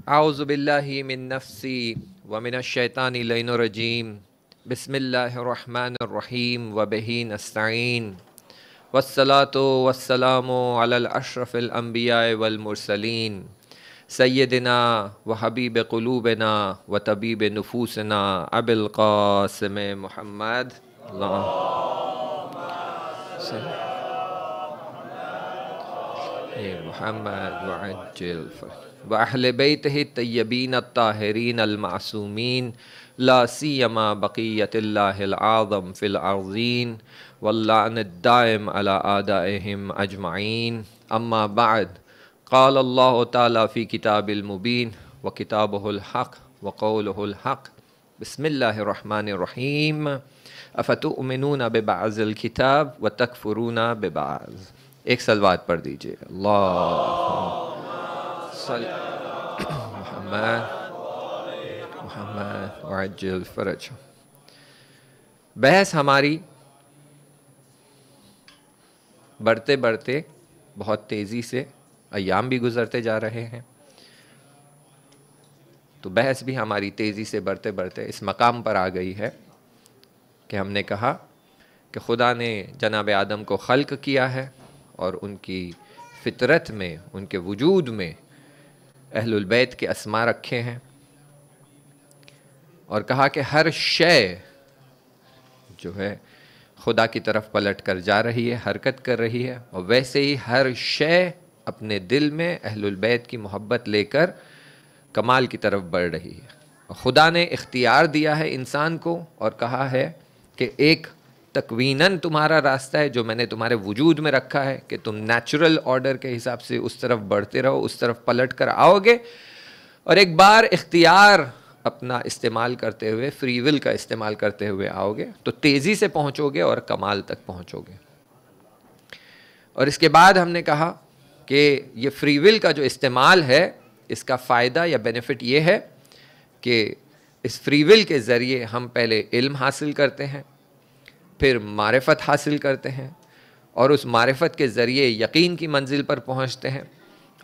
आऊज़ु बिल्लाहि मिन नफ्सी व मिनश शैतानि रजीम। बिस्मिल्लाहिर्रहमानिर रहीम व बिही नस्तईन वस्सलातु वस्सलामु अलल अशरफिल अंबिया वल मुरसलीन सय्यदिना व हबीब क़ुलूबिना व तबीब नुफूसना अबिल क़ासिम मुहम्मद मुहम्मद व अज्जिल व अहले बैतिहि तय्यबीन अत्ताहिरीन अल-मासूमीन ला सियमा बक़ियतिल्लाहिल आज़म फ़िल अर्ज़ीन वल्लान दाइम अला आदाइहिम अजमाइन। अम्मा बाद क़ाल अल्लाहु तआला फ़ी किताबिल मुबीन व किताबुहुल हक़ व क़ौलुहुल हक़। बिस्मिल्लाहिर रहमानिर रहीम। अफ़तुमिनूना बिबअज़िल किताब व तकफ़ुरूना बिबअज़। एक सलवात पढ़ दीजिए। फरज। बहस हमारी बढ़ते बढ़ते बहुत तेज़ी से अय्याम भी गुज़रते जा रहे हैं, तो बहस भी हमारी तेज़ी से बढ़ते बढ़ते इस मकाम पर आ गई है कि हमने कहा कि खुदा ने जनाब आदम को खल्क किया है और उनकी फितरत में, उनके वजूद में अहलुल बैत के अस्मा रखे हैं, और कहा कि हर शय जो है खुदा की तरफ पलट कर जा रही है, हरकत कर रही है, और वैसे ही हर शय अपने दिल में अहलुल बैत की मोहब्बत लेकर कमाल की तरफ बढ़ रही है। और खुदा ने इख्तियार दिया है इंसान को और कहा है कि एक तकवीनन तुम्हारा रास्ता है जो मैंने तुम्हारे वजूद में रखा है कि तुम नेचुरल ऑर्डर के हिसाब से उस तरफ बढ़ते रहो, उस तरफ पलट कर आओगे, और एक बार इख्तियार अपना इस्तेमाल करते हुए, फ्री विल का इस्तेमाल करते हुए आओगे तो तेज़ी से पहुँचोगे और कमाल तक पहुँचोगे। और इसके बाद हमने कहा कि ये फ्री विल का जो इस्तेमाल है, इसका फ़ायदा या बेनिफिट ये है कि इस फ्री विल के ज़रिए हम पहले इल्म हासिल करते हैं, फिर मारिफत हासिल करते हैं, और उस मारिफत के ज़रिए यकीन की मंजिल पर पहुंचते हैं,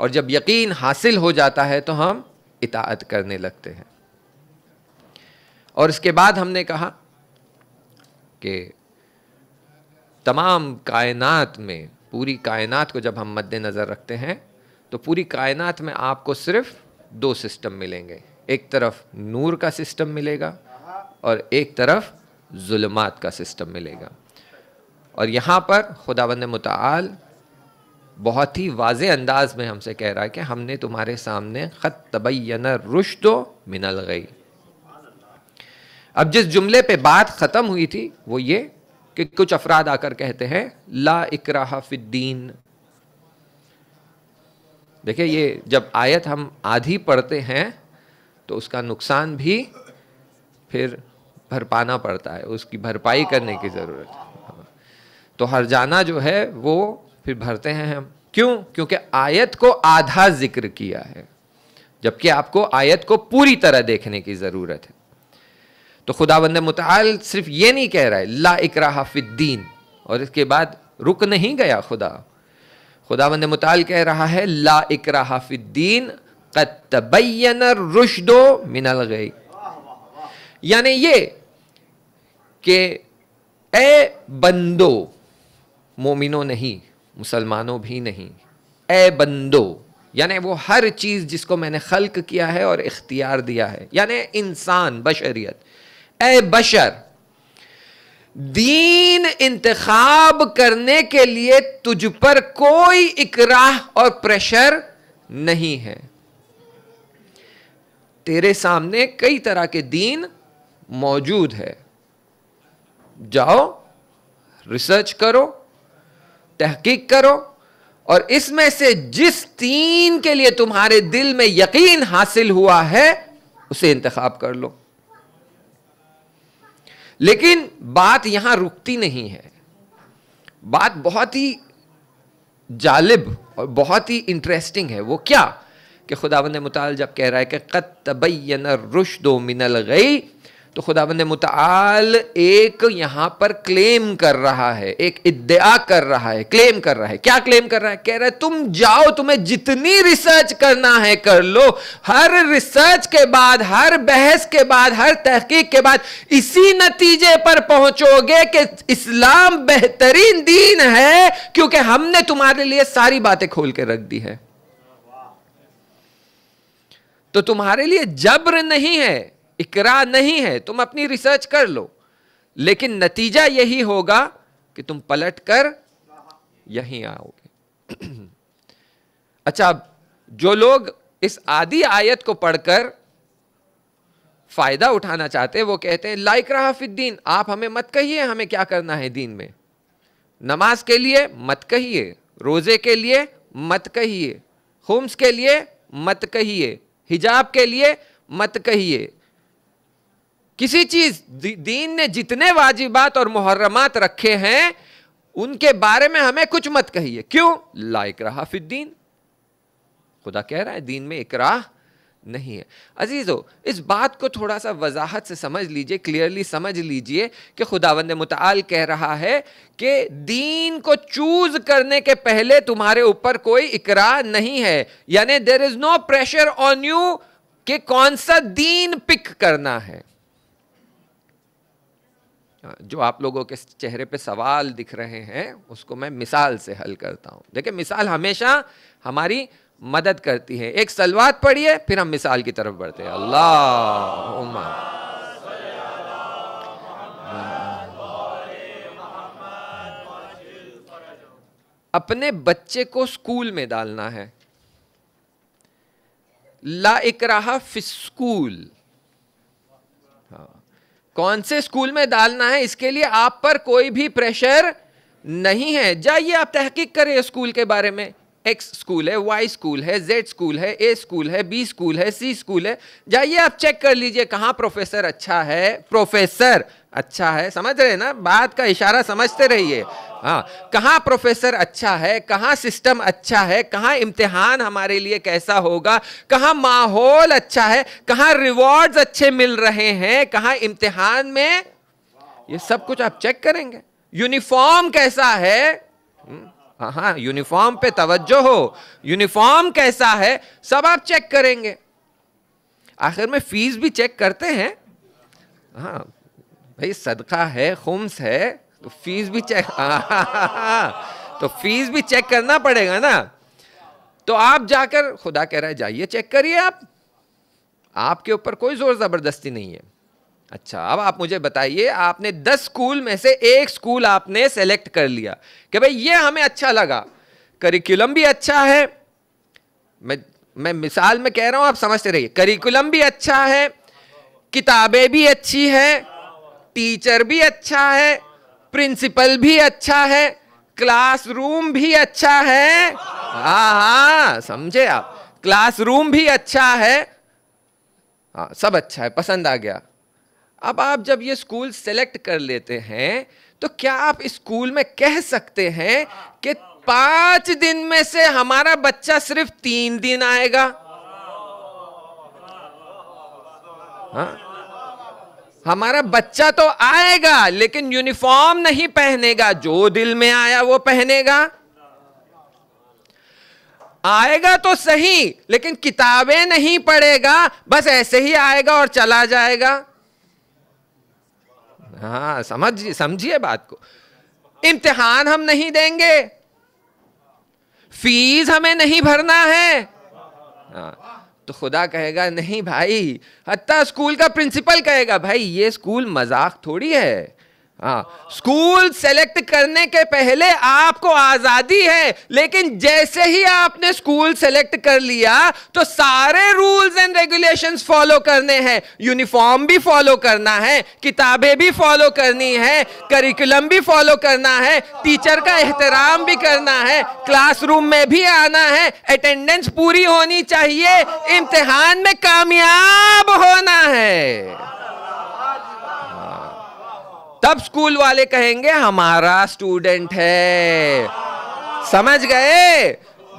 और जब यकीन हासिल हो जाता है तो हम इताअत करने लगते हैं। और इसके बाद हमने कहा कि तमाम कायनात में, पूरी कायनात को जब हम मद्देनज़र रखते हैं तो पूरी कायनात में आपको सिर्फ दो सिस्टम मिलेंगे। एक तरफ नूर का सिस्टम मिलेगा और एक तरफ जुल्मात का सिस्टम मिलेगा। और यहाँ पर खुदावंद मुताल बहुत ही वाज़े अंदाज में हमसे कह रहा है कि हमने तुम्हारे सामने ख़द तबय्यन रुश्दो मिनल गई। अब जिस जुमले पे बात ख़त्म हुई थी वो ये कि कुछ अफराद आकर कहते हैं ला इकराहा फिद्दीन। देखिए, ये जब आयत हम आधी पढ़ते हैं तो उसका नुकसान भी फिर भरपाना पड़ता है, उसकी भरपाई करने की ज़रूरत है। तो हर्जाना जो है वो फिर भरते हैं हम। क्यों? क्योंकि आयत को आधा जिक्र किया है, जबकि आपको आयत को पूरी तरह देखने की ज़रूरत है। तो खुदावंद मुताल सिर्फ ये नहीं कह रहा है ला इकराहा फिद्दीन और इसके बाद रुक नहीं गया। खुदावंद मुताल कह रहा है ला इकराहा फिद्दीन क़द तबय्यन रुश्दो मिनल गई। यानी ये कि ए बंदो, मोमिनो नहीं, मुसलमानों भी नहीं, ए बंदो यानी वो हर चीज़ जिसको मैंने खल्क किया है और इख्तियार दिया है, यानी इंसान, बशरियत, ए बशर, दीन इंतखाब करने के लिए तुझ पर कोई इकराह और प्रेशर नहीं है। तेरे सामने कई तरह के दीन मौजूद है, जाओ रिसर्च करो, तहकीक करो, और इसमें से जिस दीन के लिए तुम्हारे दिल में यकीन हासिल हुआ है उसे इंतखाब कर लो। लेकिन बात यहां रुकती नहीं है। बात बहुत ही जालिब और बहुत ही इंटरेस्टिंग है। वो क्या कि खुदावंद मुताल जब कह रहा है कि क़द तबय्यन रुश्दो मिनल गई, तो खुदावंद मुताल एक यहां पर क्लेम कर रहा है, एक इद्दिया कर रहा है, क्लेम कर रहा है। क्या क्लेम कर रहा है? कह रहा है तुम जाओ, तुम्हें जितनी रिसर्च करना है कर लो, हर रिसर्च के बाद, हर बहस के बाद, हर तहकीक के बाद इसी नतीजे पर पहुंचोगे कि इस्लाम बेहतरीन दीन है, क्योंकि हमने तुम्हारे लिए सारी बातें खोल के रख दी है। तो तुम्हारे लिए जबर नहीं है, इकरा नहीं है, तुम अपनी रिसर्च कर लो, लेकिन नतीजा यही होगा कि तुम पलट कर यहीं आओगे। अच्छा, जो लोग इस आधी आयत को पढ़कर फायदा उठाना चाहते हैं वो कहते हैं ला इकराह फिद्दीन, आप हमें मत कहिए हमें क्या करना है दीन में। नमाज के लिए मत कहिए, रोजे के लिए मत कहिए, खुम्स के लिए मत कहिए, हिजाब के लिए मत कहिए। किसी चीज, दीन ने जितने वाजिबात और मुहर्रमात रखे हैं उनके बारे में हमें कुछ मत कहिए। क्यों? ला इकराह फिद्दीन, खुदा कह रहा है दीन में इकराह नहीं है। अजीजों, इस बात को थोड़ा सा वजाहत से समझ लीजिए, क्लियरली समझ लीजिए कि खुदावंद मुताल कह रहा है कि दीन को चूज करने के पहले तुम्हारे ऊपर कोई इकराह नहीं है, यानी there is no pressure on you कि कौन सा दीन पिक करना है। जो आप लोगों के चेहरे पे सवाल दिख रहे हैं उसको मैं मिसाल से हल करता हूं। देखिए, मिसाल हमेशा हमारी मदद करती है। एक सलवात पढ़िए, फिर हम मिसाल की तरफ बढ़ते हैं। अल्लाहुम्मा अपने बच्चे को स्कूल में डालना है, ला इकराह फिस्कूल। कौन से स्कूल में डालना है इसके लिए आप पर कोई भी प्रेशर नहीं है। जाइए आप तहकीक करें स्कूल के बारे में। एक्स स्कूल है, वाई स्कूल है, जेड स्कूल है, ए स्कूल है, बी स्कूल है, सी स्कूल है। जाइए आप चेक कर लीजिए कहाँ प्रोफेसर अच्छा है, प्रोफेसर अच्छा है, समझ रहे हैं ना, बात का इशारा समझते रहिए। हाँ, कहाँ प्रोफेसर अच्छा है, कहाँ सिस्टम अच्छा है, कहाँ इम्तिहान हमारे लिए कैसा होगा, कहाँ माहौल अच्छा है, कहाँ रिवॉर्ड्स अच्छे मिल रहे हैं, कहाँ इम्तिहान में, ये सब कुछ आप चेक करेंगे। यूनिफॉर्म कैसा है, हाँ, यूनिफॉर्म पे तवज्जो हो, यूनिफॉर्म कैसा है, सब आप चेक करेंगे। आखिर में फीस भी चेक करते हैं। हाँ भाई, सदका है, खुम्स है, तो फीस भी चेक, तो फीस भी चेक करना पड़ेगा ना। तो आप जाकर, खुदा कह रहा है जाइए चेक करिए, आप, आपके ऊपर कोई जोर जबरदस्ती नहीं है। अच्छा, अब आप मुझे बताइए, आपने 10 स्कूल में से एक स्कूल आपने सेलेक्ट कर लिया कि भाई ये हमें अच्छा लगा, करिकुलम भी अच्छा है, मैं मिसाल में कह रहा हूं, आप समझते रहिए, करिकुलम भी अच्छा है, किताबें भी अच्छी है, टीचर भी अच्छा है, प्रिंसिपल भी अच्छा है, क्लासरूम भी अच्छा है। हाँ, समझे आप, क्लासरूम भी अच्छा है, हाँ सब अच्छा है, पसंद आ गया। अब आप जब ये स्कूल सेलेक्ट कर लेते हैं तो क्या आप इस स्कूल में कह सकते हैं कि 5 दिन में से हमारा बच्चा सिर्फ 3 दिन आएगा? हाँ? हमारा बच्चा तो आएगा लेकिन यूनिफॉर्म नहीं पहनेगा, जो दिल में आया वो पहनेगा। आएगा तो सही लेकिन किताबें नहीं पढ़ेगा, बस ऐसे ही आएगा और चला जाएगा। हाँ, समझिए बात को। इम्तिहान हम नहीं देंगे, फीस हमें नहीं भरना है। हाँ, तो खुदा कहेगा नहीं भाई, हत्ता स्कूल का प्रिंसिपल कहेगा भाई ये स्कूल मजाक थोड़ी है। हाँ, स्कूल सेलेक्ट करने के पहले आपको आजादी है, लेकिन जैसे ही आपने स्कूल सेलेक्ट कर लिया तो सारे रूल्स एंड रेगुलेशंस फॉलो करने हैं। यूनिफॉर्म भी फॉलो करना है, किताबें भी फॉलो करनी है, करिकुलम भी फॉलो करना है, टीचर का एहतराम भी करना है, क्लासरूम में भी आना है, अटेंडेंस पूरी होनी चाहिए, इम्तिहान में कामयाब होना है। तब स्कूल वाले कहेंगे हमारा स्टूडेंट है। समझ गए?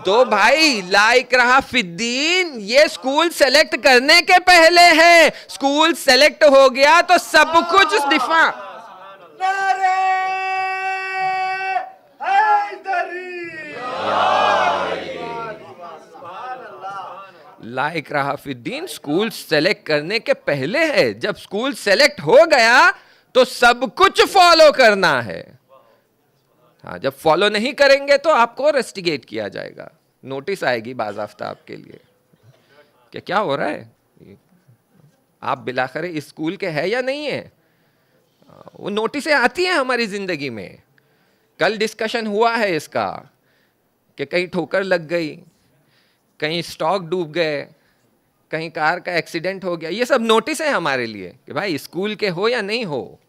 तो भाई ला इकराहा फिद्दीन ये स्कूल सेलेक्ट करने के पहले है, स्कूल सेलेक्ट हो गया तो सब कुछ दिफा। ला इकराहा फिद्दीन स्कूल सेलेक्ट करने के पहले है, जब स्कूल सेलेक्ट हो गया तो सब कुछ फॉलो करना है। हाँ, जब फॉलो नहीं करेंगे तो आपको रेस्टिगेट किया जाएगा, नोटिस आएगी बाज़ाफ्ता आपके लिए कि क्या हो रहा है, आप बिलाखिर इस स्कूल के हैं या नहीं है। वो नोटिसें आती हैं हमारी जिंदगी में। कल डिस्कशन हुआ है इसका कि कहीं ठोकर लग गई, कहीं स्टॉक डूब गए, कहीं कार का एक्सीडेंट हो गया, ये सब नोटिस है हमारे लिए कि भाई स्कूल के हो या नहीं हो।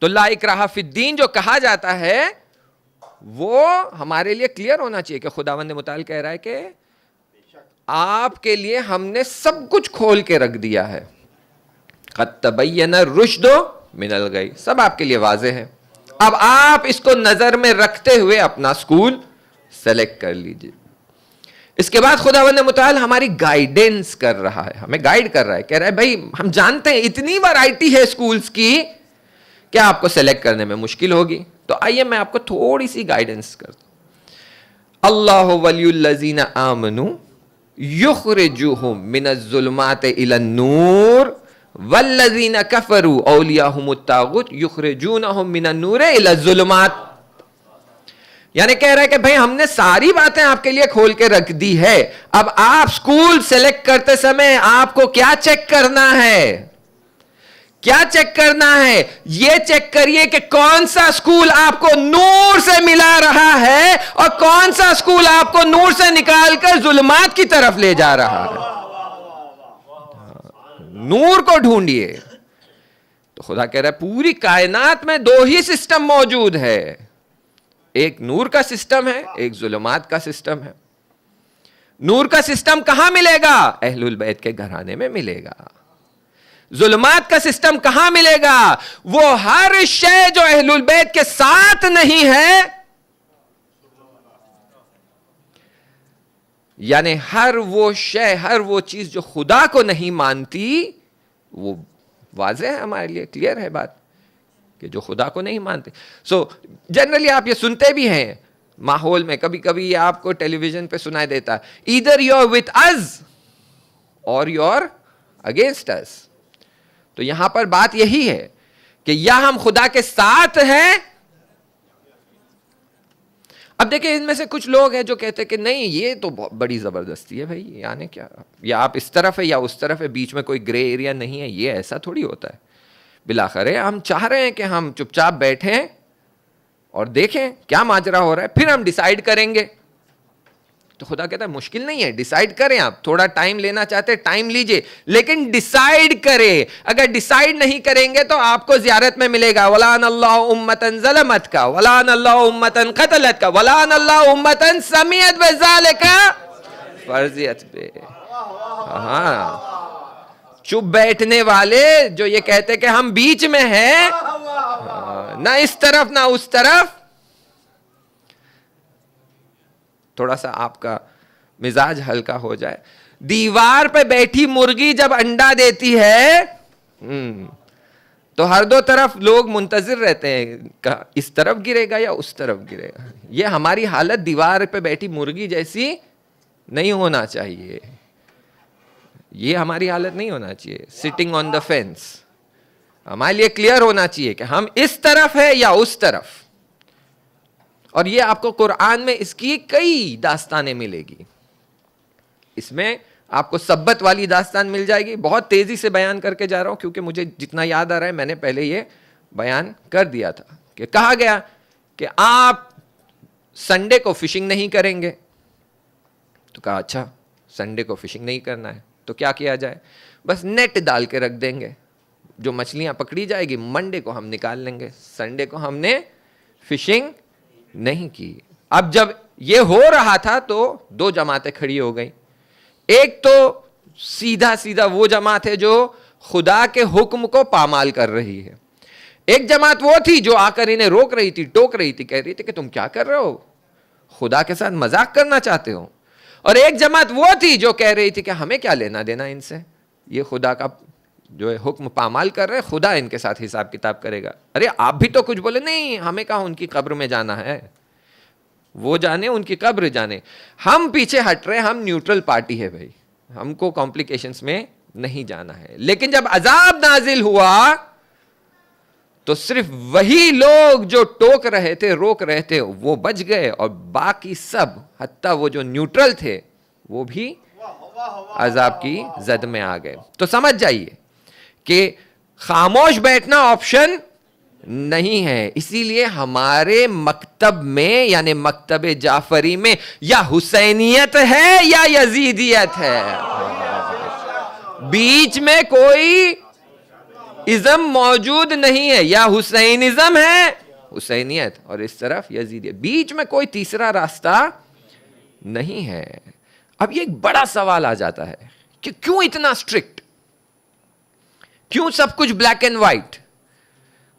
तो ला इकराहा फिद्दीन जो कहा जाता है वो हमारे लिए क्लियर होना चाहिए कि खुदावंद मुताल कह रहा है कि आपके लिए हमने सब कुछ खोल के रख दिया है। क़द तबय्यना रुश्दो मिनल गई, सब आपके लिए वाज़ेह है। अब आप इसको नजर में रखते हुए अपना स्कूल सेलेक्ट कर लीजिए। इसके बाद खुदावंद मुताल हमारी गाइडेंस कर रहा है, हमें गाइड कर रहा है, कह रहा है भाई हम जानते हैं इतनी वैरायटी है स्कूल्स की, क्या आपको सेलेक्ट करने में मुश्किल होगी। तो आइए मैं आपको थोड़ी सी गाइडेंस करता हूं। अल्लाहु वलियुल्लज़ीना आमनू युखरिजुहुम मिनज़्ज़ुलुमात इलन-नूर वल्लज़ीना कफ़रू औलियाहुमुत तागूत युखरिजूनहुम मिनन-नूर इलज़्ज़ुलुमात। यानी कह रहा है कि भाई हमने सारी बातें आपके लिए खोल के रख दी है। अब आप स्कूल सेलेक्ट करते समय आपको क्या चेक करना है, क्या चेक करना है, ये चेक करिए कि कौन सा स्कूल आपको नूर से मिला रहा है और कौन सा स्कूल आपको नूर से निकालकर जुल्मात की तरफ ले जा रहा है। नूर को ढूंढिए। तो खुदा कह रहा है पूरी कायनात में दो ही सिस्टम मौजूद है, एक नूर का सिस्टम है, एक जुल्मात का सिस्टम है। नूर का सिस्टम कहां मिलेगा? अहलुल बैत के घराने में मिलेगा। जुल्मात का सिस्टम कहां मिलेगा? वो हर शय जो अहलुल बैत के साथ नहीं है, यानी हर वो शय, हर वो चीज जो खुदा को नहीं मानती, वो वाज़ेह है हमारे लिए, क्लियर है बात कि जो खुदा को नहीं मानते। सो जनरली आप ये सुनते भी हैं माहौल में, कभी कभी आपको टेलीविजन पे सुनाई देता है, either you are with us और यू आर अगेंस्ट अस। तो यहां पर बात यही है कि या हम खुदा के साथ हैं। अब देखिए इनमें से कुछ लोग हैं जो कहते हैं कि नहीं ये तो बहुत बड़ी जबरदस्ती है भाई, यानी क्या, या आप इस तरफ है या उस तरफ है, बीच में कोई ग्रे एरिया नहीं है, ये ऐसा थोड़ी होता है। बिलाखिर हम चाह रहे हैं कि हम चुपचाप बैठें और देखें क्या माजरा हो रहा है, फिर हम डिसाइड करेंगे। तो खुदा कहता है मुश्किल नहीं है, डिसाइड करें। आप थोड़ा टाइम लेना चाहते हैं टाइम लीजिए, लेकिन डिसाइड करें। अगर डिसाइड नहीं करेंगे तो आपको ज़ियारत में मिलेगा वलान अल्लाह उम्मतन ज़लमत का, वलान अल्लाह उम्मतन क़तलत का, वलान अल्लाह उम्मतन समियत बिज़ालिका फर्जियत पे। हाँ, चुप बैठने वाले जो ये कहते कि हम बीच में हैं, ना इस तरफ ना उस तरफ, थोड़ा सा आपका मिजाज हल्का हो जाए। दीवार पे बैठी मुर्गी जब अंडा देती है तो हर दो तरफ लोग मुंतजिर रहते हैं, इस तरफ गिरेगा या उस तरफ गिरेगा। ये हमारी हालत दीवार पे बैठी मुर्गी जैसी नहीं होना चाहिए, ये हमारी हालत नहीं होना चाहिए। सिटिंग ऑन द फेंस हमारे लिए क्लियर होना चाहिए कि हम इस तरफ है या उस तरफ। और ये आपको कुरान में इसकी कई दास्तानें मिलेगी। इसमें आपको सब्बत वाली दास्तान मिल जाएगी। बहुत तेजी से बयान करके जा रहा हूं क्योंकि मुझे जितना याद आ रहा है मैंने पहले ये बयान कर दिया था कि कहा गया कि आप संडे को फिशिंग नहीं करेंगे। तो कहा अच्छा संडे को फिशिंग नहीं करना है तो क्या किया जाए, बस नेट डाल के रख देंगे, जो मछलियां पकड़ी जाएगी मंडे को हम निकाल लेंगे। संडे को हमने फिशिंग नहीं की। अब जब ये हो रहा था तो दो जमातें खड़ी हो गई। एक तो सीधा सीधा वो जमात है जो खुदा के हुक्म को पामाल कर रही है, एक जमात वो थी जो आकर इन्हें रोक रही थी, टोक रही थी, कह रही थी कि तुम क्या कर रहे हो, खुदा के साथ मजाक करना चाहते हो? और एक जमात वो थी जो कह रही थी कि हमें क्या लेना देना इनसे, ये खुदा का जो है हुक्म पामाल कर रहे हैं, खुदा इनके साथ हिसाब किताब करेगा। अरे आप भी तो कुछ बोले, नहीं हमें कहा उनकी कब्र में जाना है, वो जाने उनकी कब्र जाने, हम पीछे हट रहे, हम न्यूट्रल पार्टी है भाई, हमको कॉम्प्लिकेशंस में नहीं जाना है। लेकिन जब अजाब नाजिल हुआ तो सिर्फ वही लोग जो टोक रहे थे, रोक रहे थे, वो बच गए, और बाकी सब हत्ता वो जो न्यूट्रल थे वो भी अजाब की जद में आ गए। तो समझ जाइए कि खामोश बैठना ऑप्शन नहीं है। इसीलिए हमारे मकतब में यानी मकतब जाफरी में या हुसैनियत है या यजीदियत है, बीच में कोई इज्म मौजूद नहीं है। या हुसैनिज्म है हुसैनियत और इस तरफ यजीदियत, बीच में कोई तीसरा रास्ता नहीं है। अब ये एक बड़ा सवाल आ जाता है कि क्यों इतना स्ट्रिक्ट, क्यों सब कुछ black and white,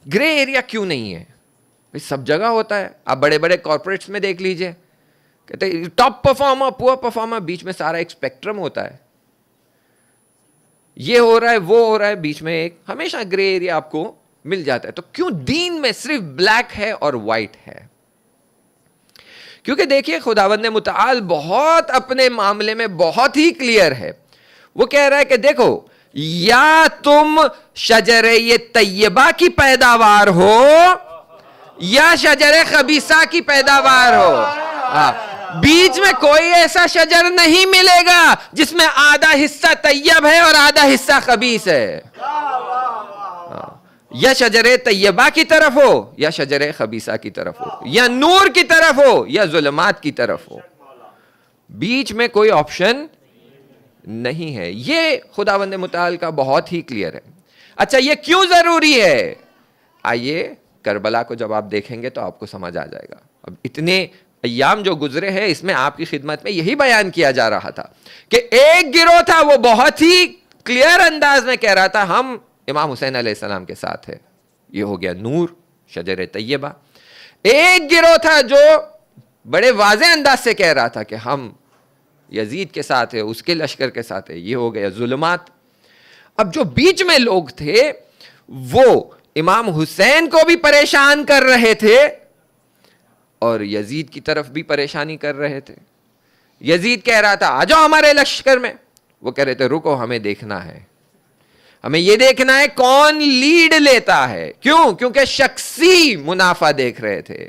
grey area क्यों नहीं है? भाई सब जगह होता है। आप बड़े बड़े कॉर्पोरेट्स में देख लीजिए, कहते टॉप परफॉर्मर, पुअर परफॉर्मर, बीच में सारा एक स्पेक्ट्रम होता है, ये हो रहा है वो हो रहा है, बीच में एक हमेशा ग्रे एरिया आपको मिल जाता है। तो क्यों दीन में सिर्फ ब्लैक है और व्हाइट है? क्योंकि देखिए खुदावंद मुताल बहुत अपने मामले में बहुत ही क्लियर है। वो कह रहा है कि देखो, या तुम शजरे ये तैयबा की पैदावार हो या शजरे खबीसा की पैदावार हो, बीच में कोई ऐसा शजर नहीं मिलेगा जिसमें आधा हिस्सा तैयब है और आधा हिस्सा खबीस है। या शजरे तैयबा की तरफ हो या शजरे खबीसा की तरफ हो, या नूर की तरफ हो या जुल्मात की तरफ हो, बीच में कोई ऑप्शन नहीं है। ये खुदावंद मुताल का बहुत ही क्लियर है। अच्छा, ये क्यों जरूरी है? आइए करबला को जब आप देखेंगे तो आपको समझ आ जाएगा। अब इतने अय्याम जो गुजरे हैं इसमें आपकी खिदमत में यही बयान किया जा रहा था कि एक गिरोह था वो बहुत ही क्लियर अंदाज में कह रहा था हम इमाम हुसैन अलैहिस्सलाम के साथ है, ये हो गया नूर शजर तैयबा। एक गिरोह था जो बड़े वाज़ेह अंदाज से कह रहा था कि हम यजीद के साथ है, उसके लश्कर के साथ है, ये हो गया जुल्मात। अब जो बीच में लोग थे वो इमाम हुसैन को भी परेशान कर रहे थे और यजीद की तरफ भी परेशानी कर रहे थे। यजीद कह रहा था आ जाओ हमारे लश्कर में, वो कह रहे थे रुको, हमें देखना है, हमें यह देखना है कौन लीड लेता है। क्यों? क्योंकि शख्सी मुनाफा देख रहे थे,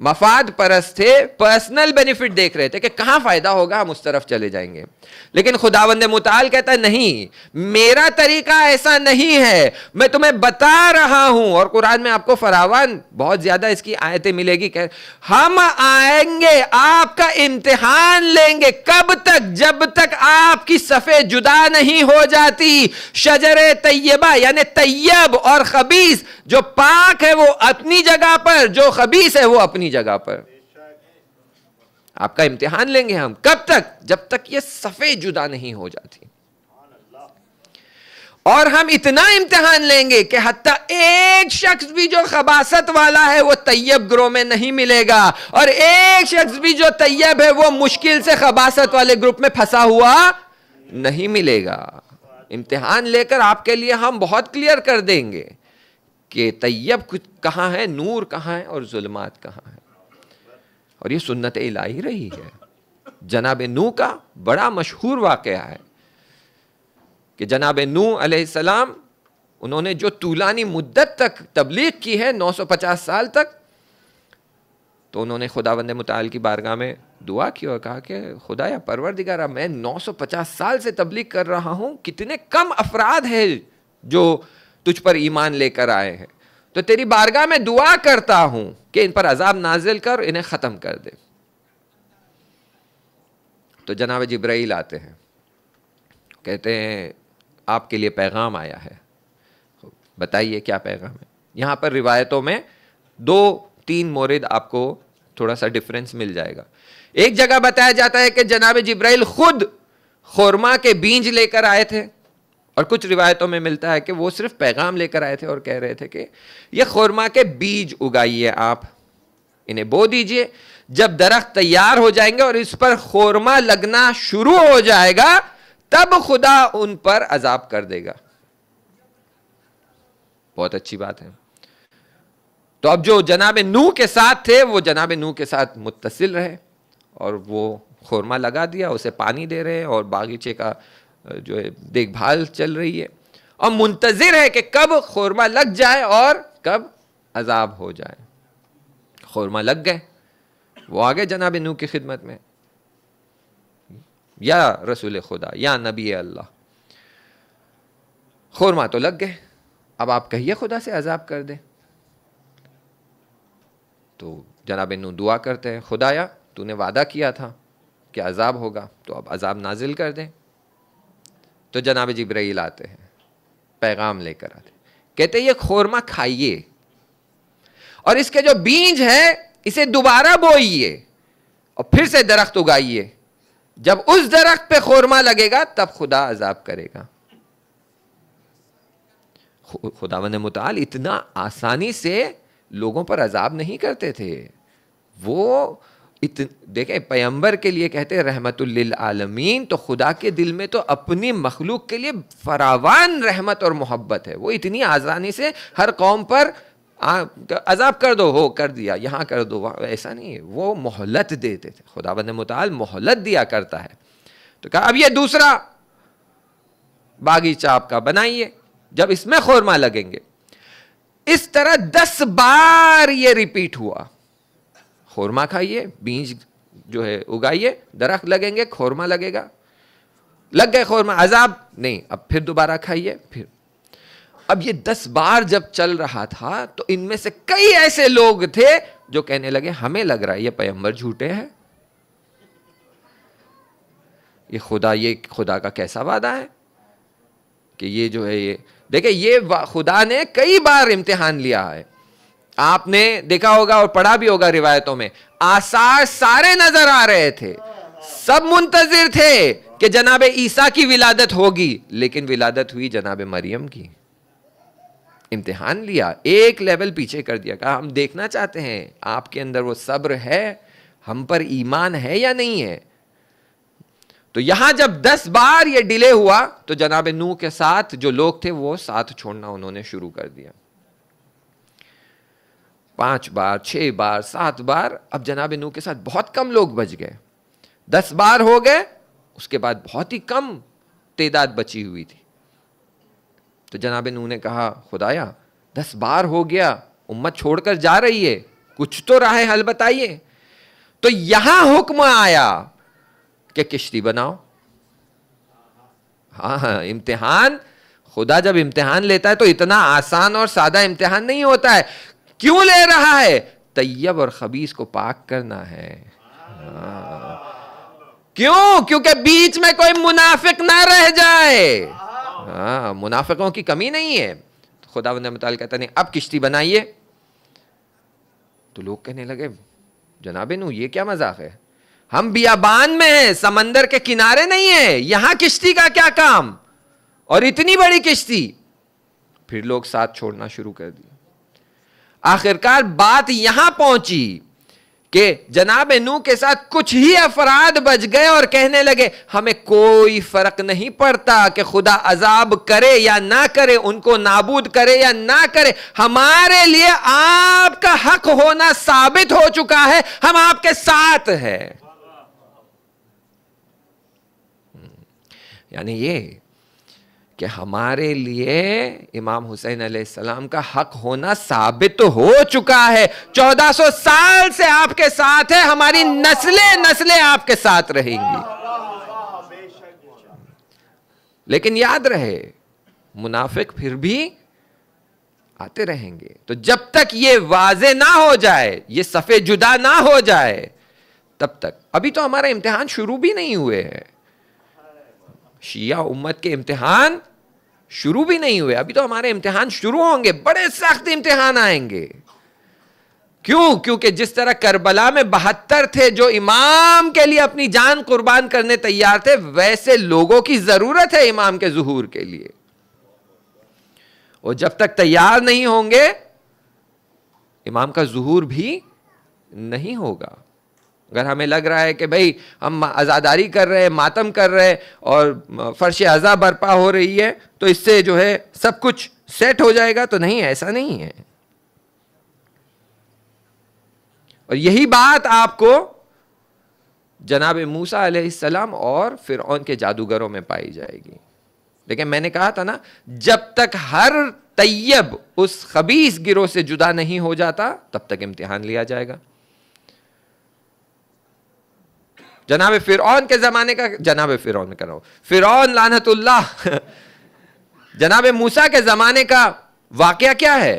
मफाद परस्त थे, पर्सनल बेनिफिट देख रहे थे कि कहां फायदा होगा हम उस तरफ चले जाएंगे। लेकिन खुदावंद मुताल कहता है नहीं, मेरा तरीका ऐसा नहीं है, मैं तुम्हें बता रहा हूं। और कुरान में आपको फरावान बहुत ज्यादा इसकी आयतें मिलेगी कि हम आएंगे, आपका इम्तिहान लेंगे। कब तक? जब तक आपकी सफ़े जुदा नहीं हो जाती। शजरे तैयबा यानी तैयब और खबीस, जो पाक है वो अपनी जगह पर, जो खबीस है वो अपनी जगह पर। आपका इम्तिहान लेंगे हम। कब तक? जब तक ये सफ़े जुदा नहीं हो जाती। और हम इतना इम्तिहान लेंगे कि हत्ता एक शख्स भी जो खबासत वाला है वो तैयब ग्रुप में नहीं मिलेगा, और एक शख्स भी जो तैयब है वो मुश्किल से खबासत वाले ग्रुप में फंसा हुआ नहीं मिलेगा। इम्तिहान लेकर आपके लिए हम बहुत क्लियर कर देंगे कि तैयब कहाँ है, नूर कहाँ है और जुल्मात कहाँ है। और ये सुन्नत इलाही रही है। जनाब नूह का बड़ा मशहूर वाक़या है कि जनाब नूह अलैहिस्सलाम, उन्होंने जो तूलानी मुद्दत तक तबलीग की है 950 साल तक, तो उन्होंने खुदावंद मुताल की बारगाह में दुआ की और कहा कि खुदा या परवरदिगारा, मैं 950 साल से तबलीग कर रहा हूँ, कितने कम अफराद हैं जो तुझ पर ईमान लेकर आए हैं, तो तेरी बारगाह में दुआ करता हूं कि इन पर अजाब नाजिल कर, इन्हें खत्म कर दे। तो जनाब जिब्राइल आते हैं, कहते हैं आपके लिए पैगाम आया है, बताइए क्या पैगाम है। यहां पर रिवायतों में 2-3 मोरिद आपको थोड़ा सा डिफरेंस मिल जाएगा। एक जगह बताया जाता है कि जनाब जिब्राइल खुद खुरमा के बीज लेकर आए थे, और कुछ रिवायतों में मिलता है कि वो सिर्फ पैगाम लेकर आए थे और कह रहे थे कि ये खुरमा के बीज उगाइए, आप इन्हें बो दीजिए, जब दरख्त तैयार हो जाएंगे और इस पर खोरमा लगना शुरू हो जाएगा, तब खुदा उन पर अजाब कर देगा। बहुत अच्छी बात है। तो अब जो जनाब नूह के साथ थे वो जनाब नूह के साथ मुत्तसिल रहे और वो खोरमा लगा दिया, उसे पानी दे रहे हैं और बागीचे का जो है देखभाल चल रही है और मुंतजिर है कि कब खोरमा लग जाए और कब अजाब हो जाए। खोरमा लग गए, वो आ गए जनाब नूह की खिदमत में, या रसूल खुदा, या नबी अल्लाह, खोरमा तो लग गए, अब आप कहिए खुदा से अजाब कर दे। तो जनाब नूह दुआ करते हैं, खुदाया तूने वादा किया था कि अजाब होगा, तो अब अजाब नाजिल कर दे। तो जनाब जिब्राइल आते हैं, पैगाम लेकर आते, कहते ये खोरमा खाइए और इसके जो बीज है इसे दोबारा बोइए और फिर से दरख्त उगाइए। जब उस दरख्त पे खोरमा लगेगा तब खुदा अजाब करेगा। खुदावंद मुताल इतना आसानी से लोगों पर अजाब नहीं करते थे। वो देखें, पैगंबर के लिए कहते हैं रहमतुल लिल आलमीन, तो खुदा के दिल में तो अपनी मखलूक के लिए फरावान रहमत और मोहब्बत है। वो इतनी आसानी से हर कौम पर अजाब कर दो, हो कर दिया, यहाँ कर दो, ऐसा नहीं है। वो मोहलत देते थे, खुदावंद मुताल मोहलत दिया करता है। तो कहा अब ये दूसरा बागीचा आपका बनाइए, जब इसमें खोरमा लगेंगे। इस तरह 10 बार ये रिपीट हुआ, खोरमा खाइए, बीज जो है उगाइए, दरख्त लगेंगे, खोरमा लगेगा, लग गए खोरमा, अजाब नहीं, अब फिर दोबारा खाइए, फिर। अब ये 10 बार जब चल रहा था तो इनमें से कई ऐसे लोग थे जो कहने लगे हमें लग रहा है ये पैगंबर झूठे हैं, ये खुदा का कैसा वादा है कि ये जो है, ये देखिए ये खुदा ने कई बार इम्तिहान लिया है। आपने देखा होगा और पढ़ा भी होगा रिवायतों में, आसार सारे नजर आ रहे थे, सब मुंतजिर थे कि जनाब ईसा की विलादत होगी, लेकिन विलादत हुई जनाब मरियम की। इम्तिहान लिया, एक लेवल पीछे कर दिया, कहा हम देखना चाहते हैं आपके अंदर वो सब्र है, हम पर ईमान है या नहीं है। तो यहां जब 10 बार ये डिले हुआ तो जनाब नूह के साथ जो लोग थे वो साथ छोड़ना उन्होंने शुरू कर दिया। 5 बार, 6 बार, 7 बार, अब जनाब नूह के साथ बहुत कम लोग बच गए। 10 बार हो गए, उसके बाद बहुत ही कम तादाद बची हुई थी। तो जनाब नूह ने कहा खुदाया 10 बार हो गया, उम्मत छोड़कर जा रही है, कुछ तो राह हल बताइए। तो यहां हुक्म आया कि किश्ती बनाओ। हाँ, इम्तिहान, खुदा जब इम्तिहान लेता है तो इतना आसान और सादा इम्तिहान नहीं होता है। क्यों ले रहा है? तैयब और खबीस को पाक करना है। क्यों? क्योंकि बीच में कोई मुनाफिक ना रह जाए। हाँ, मुनाफिकों की कमी नहीं है। तो खुदावंद मुताल कहता नहीं अब किश्ती बनाइए। तो लोग कहने लगे जनाबे नूह ये क्या मजाक है, हम बियाबान में हैं, समंदर के किनारे नहीं है, यहां किश्ती का क्या काम, और इतनी बड़ी किश्ती। फिर लोग साथ छोड़ना शुरू कर दिया। आखिरकार बात यहां पहुंची कि जनाब नूह के साथ कुछ ही अफराद बच गए और कहने लगे हमें कोई फर्क नहीं पड़ता कि खुदा अजाब करे या ना करे, उनको नाबूद करे या ना करे, हमारे लिए आपका हक होना साबित हो चुका है, हम आपके साथ हैं। यानी ये कि हमारे लिए इमाम हुसैन अलैहिस्सलाम का हक होना साबित तो हो चुका है। 1400 साल से आपके साथ है, हमारी नस्लें आपके साथ रहेंगी। लेकिन याद रहे मुनाफिक फिर भी आते रहेंगे। तो जब तक ये वाज़े ना हो जाए, ये सफ़े जुदा ना हो जाए, तब तक, अभी तो हमारा इम्तिहान शुरू भी नहीं हुए हैं। शिया उम्मत के इम्तिहान शुरू भी नहीं हुए, अभी तो हमारे इम्तिहान शुरू होंगे, बड़े सख्त इम्तिहान आएंगे। क्यों? क्योंकि जिस तरह करबला में 72 थे जो इमाम के लिए अपनी जान कुर्बान करने तैयार थे, वैसे लोगों की जरूरत है इमाम के ज़ुहूर के लिए। और जब तक तैयार नहीं होंगे इमाम का ज़ुहूर भी नहीं होगा। अगर हमें लग रहा है कि भाई हम आज़ादारी कर रहे हैं, मातम कर रहे हैं और फर्श अज़ा बर्पा हो रही है, तो इससे जो है सब कुछ सेट हो जाएगा, तो नहीं, ऐसा नहीं है। और यही बात आपको जनाब मूसा अलैहिस्सलाम और फिरौन के जादूगरों में पाई जाएगी। लेकिन मैंने कहा था ना, जब तक हर तैयब उस खबीस गिरोह से जुदा नहीं हो जाता, तब तक इम्तिहान लिया जाएगा। जनाब फिरौन के जमाने का, जनाब फिरौन कर रहा हूं, फिरौन लानतुल्लाह, जनाब मूसा के जमाने का वाकया क्या है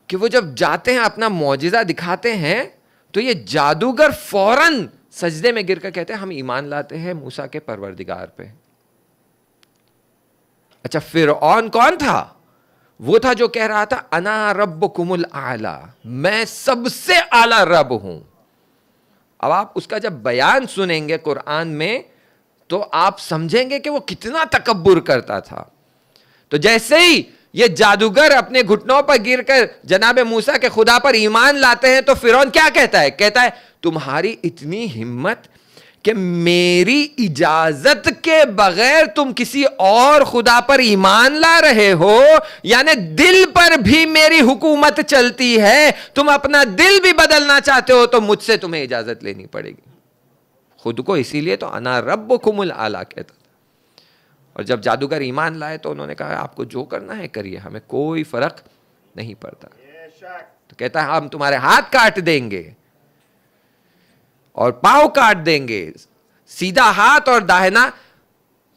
कि वो जब जाते हैं अपना मौजिजा दिखाते हैं, तो ये जादूगर फौरन सजदे में गिरकर कहते हैं हम ईमान लाते हैं मूसा के परवरदिगार पे। अच्छा, फिरौन कौन था? वो था जो कह रहा था अना रब्बुकुमुल आला, मैं सबसे आला रब हूं। अब आप उसका जब बयान सुनेंगे कुरान में, तो आप समझेंगे कि वो कितना तकब्बुर करता था। तो जैसे ही ये जादूगर अपने घुटनों पर गिरकर जनाब मूसा के खुदा पर ईमान लाते हैं, तो फिरौन क्या कहता है? कहता है तुम्हारी इतनी हिम्मत कि मेरी इजाजत के बगैर तुम किसी और खुदा पर ईमान ला रहे हो, यानी दिल पर भी मेरी हुकूमत चलती है, तुम अपना दिल भी बदलना चाहते हो तो मुझसे तुम्हें इजाजत लेनी पड़ेगी। खुद को इसीलिए तो अना रब्बुकुमुल आला कहता था। और जब जादूगर ईमान लाए तो उन्होंने कहा आपको जो करना है करिए, हमें कोई फर्क नहीं पड़ता। तो कहता है हम तुम्हारे हाथ काट देंगे और पांव काट देंगे, सीधा हाथ और दाहिना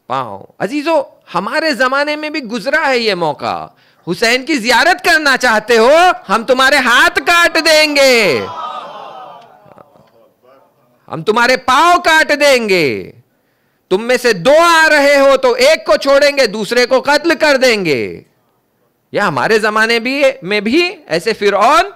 पांव। अजीजों, हमारे जमाने में भी गुजरा है ये मौका। हुसैन की जियारत करना चाहते हो, हम तुम्हारे हाथ काट देंगे, हम तुम्हारे पांव काट देंगे। तुम में से दो आ रहे हो तो एक को छोड़ेंगे, दूसरे को कत्ल कर देंगे। या हमारे जमाने में भी ऐसे फिरौन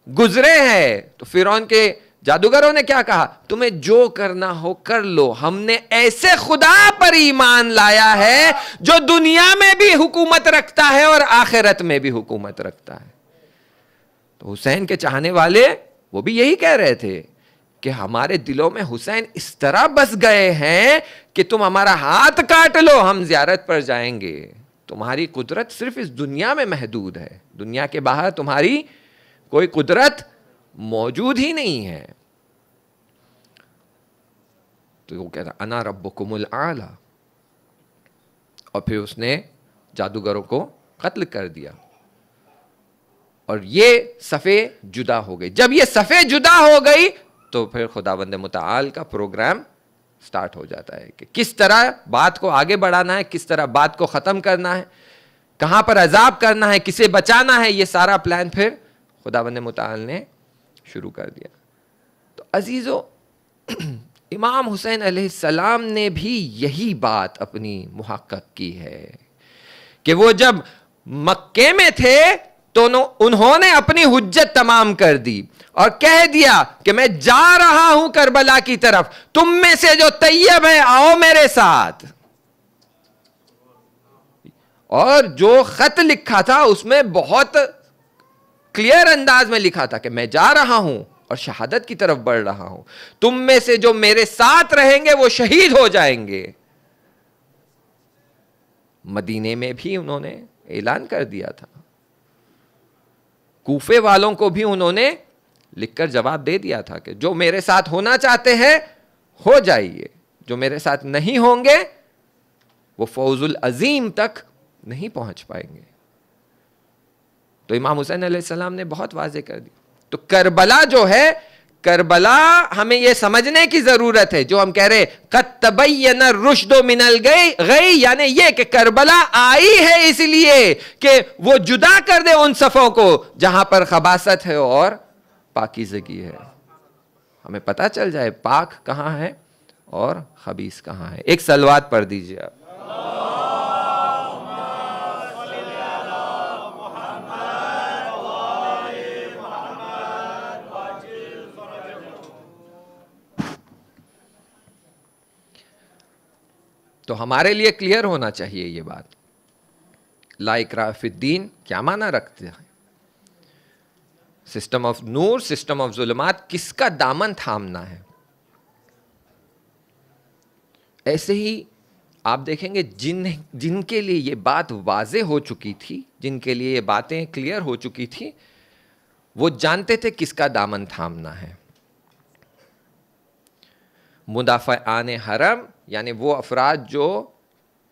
गुजरे हैं। तो फिरौन के जादूगरों ने क्या कहा? तुम्हें जो करना हो कर लो, हमने ऐसे खुदा पर ईमान लाया है जो दुनिया में भी हुकूमत रखता है और आखिरत में भी हुकूमत रखता है। तो हुसैन के चाहने वाले वो भी यही कह रहे थे कि हमारे दिलों में हुसैन इस तरह बस गए हैं कि तुम हमारा हाथ काट लो, हम जियारत पर जाएंगे। तुम्हारी कुदरत सिर्फ इस दुनिया में महदूद है, दुनिया के बाहर तुम्हारी कोई कुदरत मौजूद ही नहीं है। तो वो कहता अना रब्बुकुमुल आला, और फिर उसने जादूगरों को कत्ल कर दिया और ये सफ़े जुदा हो गई। जब ये सफ़े जुदा हो गई तो फिर खुदावंद मुताल का प्रोग्राम स्टार्ट हो जाता है कि किस तरह बात को आगे बढ़ाना है, किस तरह बात को ख़त्म करना है, कहाँ पर अजाब करना है, किसे बचाना है। ये सारा प्लान फिर खुदावंद मुताल ने शुरू कर दिया। तो अजीज़ों, इमाम हुसैन अलैहिस्सलाम ने भी यही बात अपनी मुहक्कक की है कि वो जब मक्के में थे तो उन्होंने अपनी हुज्जत तमाम कर दी और कह दिया कि मैं जा रहा हूं करबला की तरफ, तुम में से जो तैयब है आओ मेरे साथ। और जो खत लिखा था उसमें बहुत क्लियर अंदाज में लिखा था कि मैं जा रहा हूं और शहादत की तरफ बढ़ रहा हूं, तुम में से जो मेरे साथ रहेंगे वो शहीद हो जाएंगे। मदीने में भी उन्होंने ऐलान कर दिया था, कूफे वालों को भी उन्होंने लिखकर जवाब दे दिया था कि जो मेरे साथ होना चाहते हैं हो जाइए, जो मेरे साथ नहीं होंगे वो फौजुल अजीम तक नहीं पहुंच पाएंगे। तो इमाम हुसैन अलैहिस्सलाम ने बहुत वाज़ेह कर दी। तो करबला जो है, करबला हमें यह समझने की जरूरत है, जो हम कह रहे क़द तबय्यन रुश्दु मिनल गई, यानी यह कि करबला आई है इसलिए कि वो जुदा कर दे उन सफ़ों को जहां पर खबासत है और पाकीज़गी है। हमें पता चल जाए पाक कहां है और खबीस कहां है। एक सलवात पढ़ दीजिए आप। तो हमारे लिए क्लियर होना चाहिए ये बात, ला इकराह फिद्दीन क्या माना रखते हैं? सिस्टम ऑफ नूर, सिस्टम ऑफ जुल्मात, किसका दामन थामना है? ऐसे ही आप देखेंगे जिनके लिए ये बात वाज़े हो चुकी थी, जिनके लिए ये बातें क्लियर हो चुकी थी, वो जानते थे किसका दामन थामना है। मुदाफ़िआन हरम यानी वो अफराद जो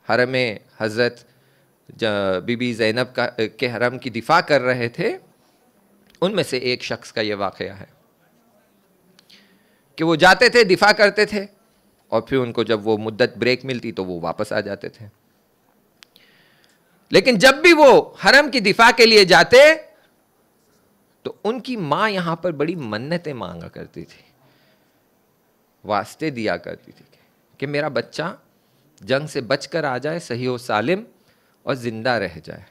हरम हज़रत बीबी ज़ैनब के हरम की दिफा कर रहे थे, उनमें से एक शख्स का ये वाक़या है कि वो जाते थे, दिफा करते थे, और फिर उनको जब वो मुद्दत ब्रेक मिलती तो वो वापस आ जाते थे। लेकिन जब भी वो हरम की दिफा के लिए जाते तो उनकी मां यहां पर बड़ी मन्नतें मांगा करती थी, वास्ते दिया करती थी कि मेरा बच्चा जंग से बचकर आ जाए, सही हो सालिम, और जिंदा रह जाए।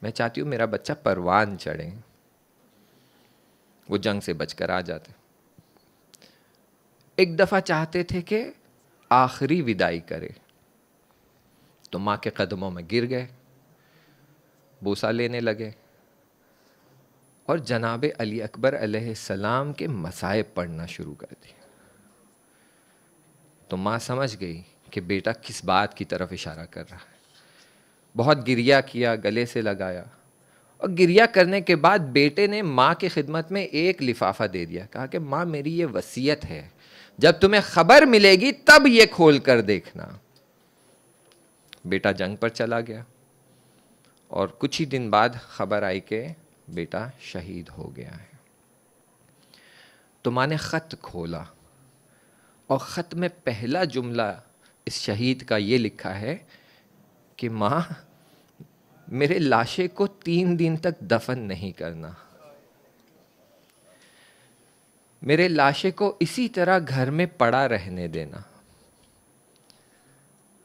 मैं चाहती हूं मेरा बच्चा परवान चढ़े। वो जंग से बचकर आ जाते। एक दफा चाहते थे कि आखिरी विदाई करे, तो मां के कदमों में गिर गए, बूसा लेने लगे और जनाब अली अकबर अलैहिस्सलाम के मसाइब पढ़ना शुरू कर दिए। तो मां समझ गई कि बेटा किस बात की तरफ इशारा कर रहा है। बहुत गिरिया किया, गले से लगाया, और गिरिया करने के बाद बेटे ने माँ की खिदमत में एक लिफाफा दे दिया। कहा कि माँ मेरी ये वसीयत है, जब तुम्हें खबर मिलेगी तब ये खोल कर देखना। बेटा जंग पर चला गया और कुछ ही दिन बाद खबर आई कि बेटा शहीद हो गया है। तो माँ ने ख़त खोला और ख़त में पहला जुमला इस शहीद का ये लिखा है कि माँ मेरे लाशे को 3 दिन तक दफन नहीं करना, मेरे लाशे को इसी तरह घर में पड़ा रहने देना।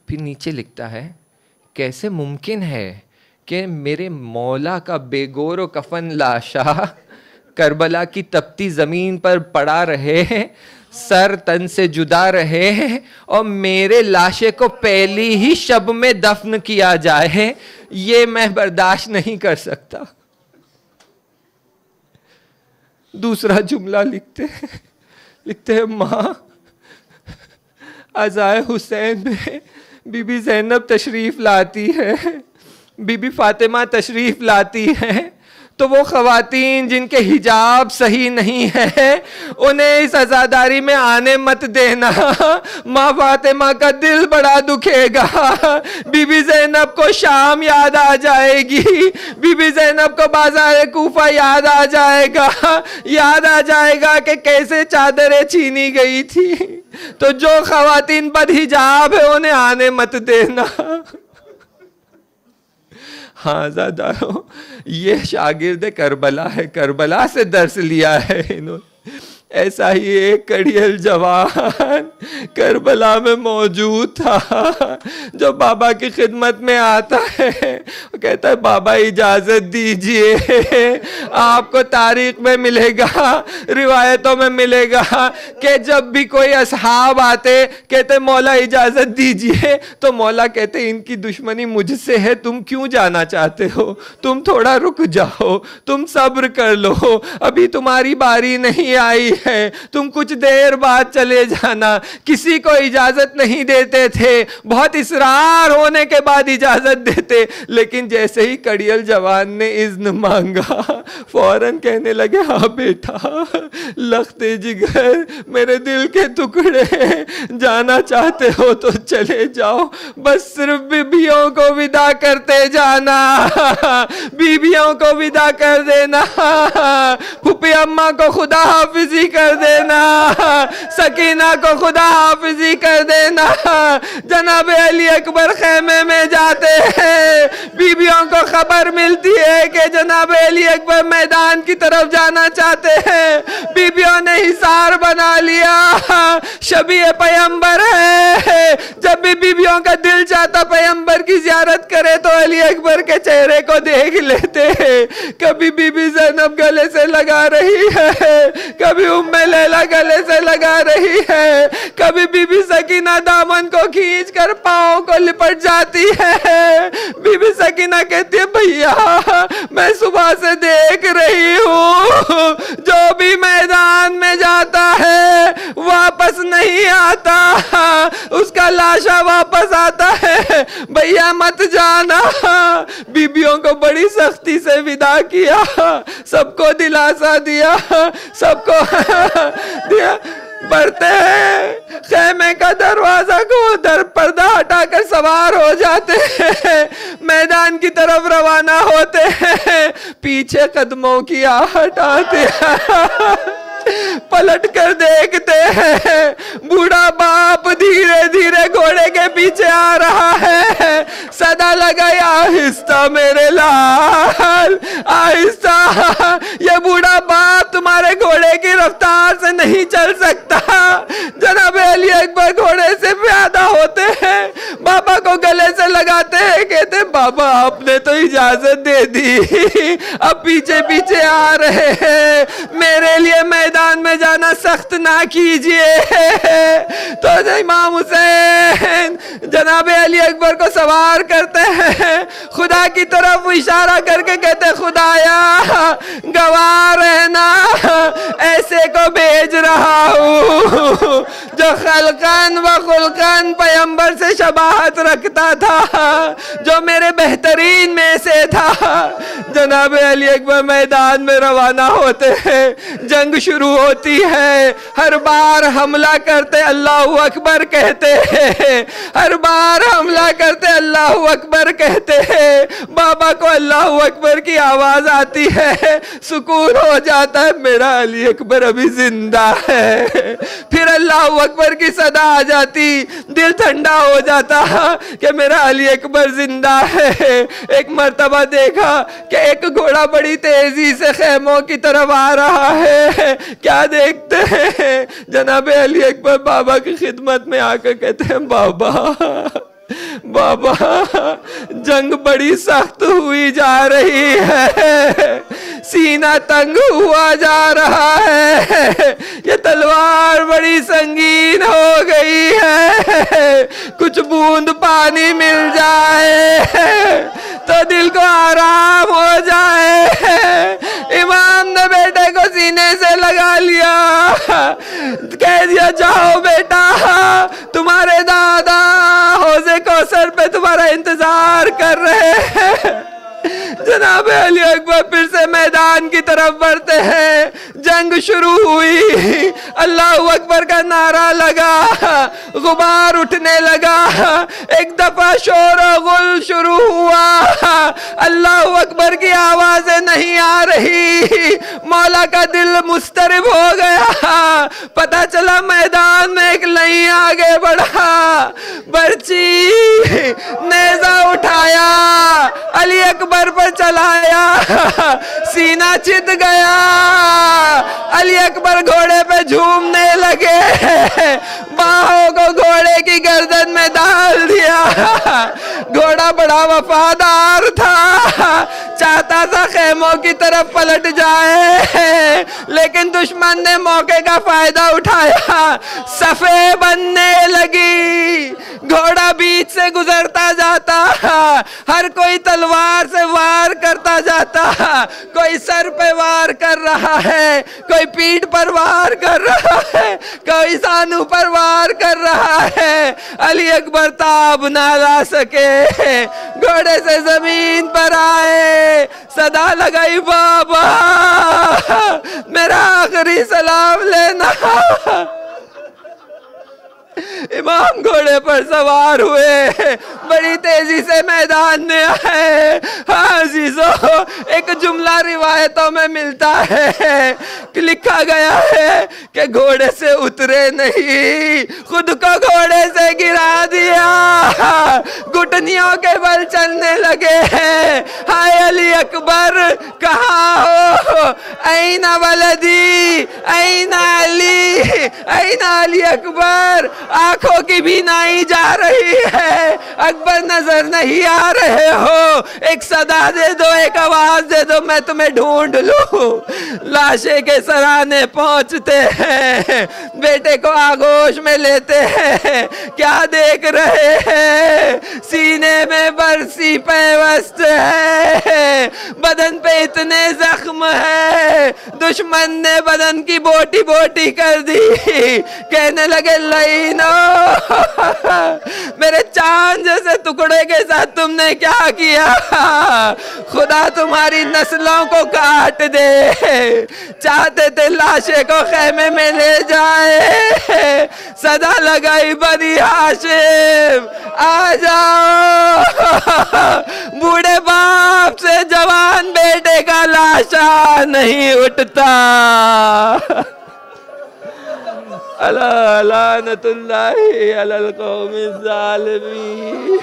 फिर नीचे लिखता है कैसे मुमकिन है कि मेरे मौला का बेगोर कफन लाशा करबला की तपती ज़मीन पर पड़ा रहे, सर तन से जुदा रहे, और मेरे लाशे को पहली ही शब में दफन किया जाए, ये मैं बर्दाश्त नहीं कर सकता। दूसरा जुमला लिखते हैं माँ अज़ाए हुसैन में बीबी ज़ैनब तशरीफ़ लाती है, बीबी फ़ातिमा तशरीफ़ लाती है, तो वो ख़वातीन जिनके हिजाब सही नहीं है उन्हें इस अज़ादारी में आने मत देना। माँ फ़ातिमा का दिल बड़ा दुखेगा, बीबी ज़ैनब को शाम याद आ जाएगी, बीबी ज़ैनब को बाज़ार कूफा याद आ जाएगा, याद आ जाएगा कि कैसे चादरें छीनी गई थी। तो जो ख़वातीन बदहिजाब है उन्हें आने मत देना। हाँ ज़ादारो, ये शागिर्द करबला है, करबला से दर्स लिया है इन्होंने। ऐसा ही एक कड़ियल जवान करबला में मौजूद था जो बाबा की खिदमत में आता है, कहता है बाबा इजाज़त दीजिए, आपको तारीख में मिलेगा, रिवायतों में मिलेगा कि जब भी कोई असहाब आते कहते मौला इजाज़त दीजिए, तो मौला कहते इनकी दुश्मनी मुझसे है, तुम क्यों जाना चाहते हो, तुम थोड़ा रुक जाओ, तुम सब्र कर लो, अभी तुम्हारी बारी नहीं आई है, तुम कुछ देर बाद चले जाना। किसी को इजाजत नहीं देते थे, बहुत इसरार होने के बाद इजाजत देते, लेकिन जैसे ही कड़ियल जवान ने इज़्न मांगा फौरन कहने लगे हाँ बेटा, लख्ते जिगर, मेरे दिल के टुकड़े, जाना चाहते हो तो चले जाओ, बस सिर्फ बीबियों को विदा करते जाना, बीबियों को विदा कर देना, फूफी अम्मा को खुदा हाफिजी कर देना, सकीना को खुदा हाफिजी कर देना। जनाब अली अकबर खेमे में जाते हैं, बीबियों को खबर मिलती है कि जनाब अली अकबर मैदान की तरफ जाना चाहते हैं, बीबियों ने हिसार बना लिया, शबीह पैगंबर है, जब भी बीबियों का दिल चाहता पैगंबर की ज़ियारत करे तो अली अकबर के चेहरे को देख लेते हैं। कभी बीबी ज़ैनब गले से लगा रही है, कभी उम्मे लैला गले से लगा रही है, कभी बीबी सकीना दामन को खींच कर पाँव को लिपट जाती है। बीबी सकीना कहती है भैया मैं सुबह से देख रही हूँ, जो भी मैदान में जाता है वापस नहीं आता, तमाशा वापस आता है, भैया मत जाना। बीबियों को बड़ी सख्ती से विदा किया, सबको दिलासा दिया, सबको दिया। बढ़ते हैं, खेमे का दरवाजा को दर पर्दा हटाकर सवार हो जाते हैं, मैदान की तरफ रवाना होते हैं। पीछे कदमों की आहट आती है, पलट कर देखते हैं, बूढ़ा बाप धीरे धीरे घोड़े के पीछे आ रहा है। सदा लगाई, आहिस्ता मेरे लाल, आहिस्ता। ये बूढ़ा बाप तुम्हारे घोड़े की रफ्तार से नहीं चल सकता। जनाब अली अकबर घोड़े से प्यादा होते हैं, बाबा को गले से लगाते हैं, कहते बाबा आपने तो इजाजत दे दी, अब पीछे पीछे आ रहे हैं, मेरे लिए मैदान में जाना सख्त ना कीजिए। तो इमाम हुसैन जनाब अली अकबर को सवार करते हैं, खुदा की तरफ इशारा करके कहते खुदाया गवाह रहना, ऐसे को भेज रहा हूँ जो खलकन व खुलकन पैगंबर से शबाहत रखता था, जो मेरे बेहतरीन में से था। जनाब अली अकबर मैदान में रवाना होते हैं, जंग शुरू होती है। हर बार हमला करते अल्लाहू अकबर कहते हैं, हर बार हमला करते अल्लाहू अकबर कहते हैं। बाबा को अल्लाहू अकबर की आवाज आती है, सुकून हो जाता है, मेरा अली अकबर अभी जिंदा है। फिर अल्लाहू अकबर की सदा आ जाती, दिल ठंडा हो जाता कि मेरा अली अकबर जिंदा है। एक मर्तबा देखा कि एक घोड़ा बड़ी तेजी से खेमों की तरफ आ रहा है। क्या देखते हैं, जनाब अली अकबर बाबा की खिदमत में आकर कहते हैं बाबा बाबा जंग बड़ी सख्त हुई जा रही है, सीना तंग हुआ जा रहा है, ये तलवार बड़ी संगीन हो गई है, कुछ बूंद पानी मिल जाए तो दिल को आराम हो जाए। इमाम ने बेटे को सीने से लगा लिया, कह दिया जाओ बेटा, तुम्हारे दादा हौज़े कौसर पे तुम्हारा इंतजार कर रहे हैं। जनाब अली अकबर फिर से मैदान की तरफ बढ़ते हैं। जंग शुरू हुई, अल्लाहू अकबर का नारा लगा, गुबार उठने लगा, एक दफा शोर और गुल शुरू हुआ, अल्लाहू अकबर की आवाजें नहीं आ रही। मौला का दिल मुस्तरिब हो गया, पता चला मैदान में एक लई आगे बढ़ा, बर्ची नेजा उठाया, अली अकबर पर चलाया, सीना चित गया, अली अकबर घोड़े पे झूमने लगे, बाहों को घोड़े की गर्दन में डाल दिया। घोड़ा बड़ा वफादार था, चाहता था खेमों की तरफ पलट जाए, लेकिन दुश्मन ने मौके का फायदा उठाया, सफे बनने लगी, घोड़ा बीच से गुजरता जाता, हर कोई तलवार से वार करता जाता, कोई सर पे वार कर रहा है, कोई पीठ पर वार कर रहा है, कोई सानू पर वार कर रहा है। अली अकबर ताब ना ला सके, घोड़े से जमीन पर आए, सदा लगाई बाबा मेरा आखिरी सलाम लेना। इमाम घोड़े पर सवार हुए, बड़ी तेजी से मैदान में आए। हाँ अजीजों, एक जुमला रिवायतों में मिलता है कि लिखा गया है कि घोड़े से उतरे नहीं, खुद को घोड़े से गिरा दिया, घुटनियों के बल चलने लगे हैं। हाय अली अकबर कहाँ हो, ऐना वलदी, ऐना अली, ऐना अली अकबर। आंखों की बीनाई जा रही है, अकबर नजर नहीं आ रहे हो, एक सदा दे दो, एक आवाज दे दो, मैं तुम्हें ढूंढ लूं। लाशे के सराहने पहुंचते हैं, बेटे को आगोश में लेते हैं, क्या देख रहे हैं, सीने में बरसी पैवस्त है, बदन पे इतने जख्म है, दुश्मन ने बदन की बोटी बोटी कर दी। कहने लगे लईनो मेरे चांद जैसे टुकड़े के साथ तुमने क्या किया। खुदा तुम्हारी नस्लों को काट दे। चाहते थे लाशे को खेमे में ले जाए, सदा लगाई बनी हाशिम आ जाओ। बूढ़े बाप से जवान बेटे का लाशा नहीं उठता। अला लानतुल्लाहि अलल कौमिज़ ज़ालिमीन।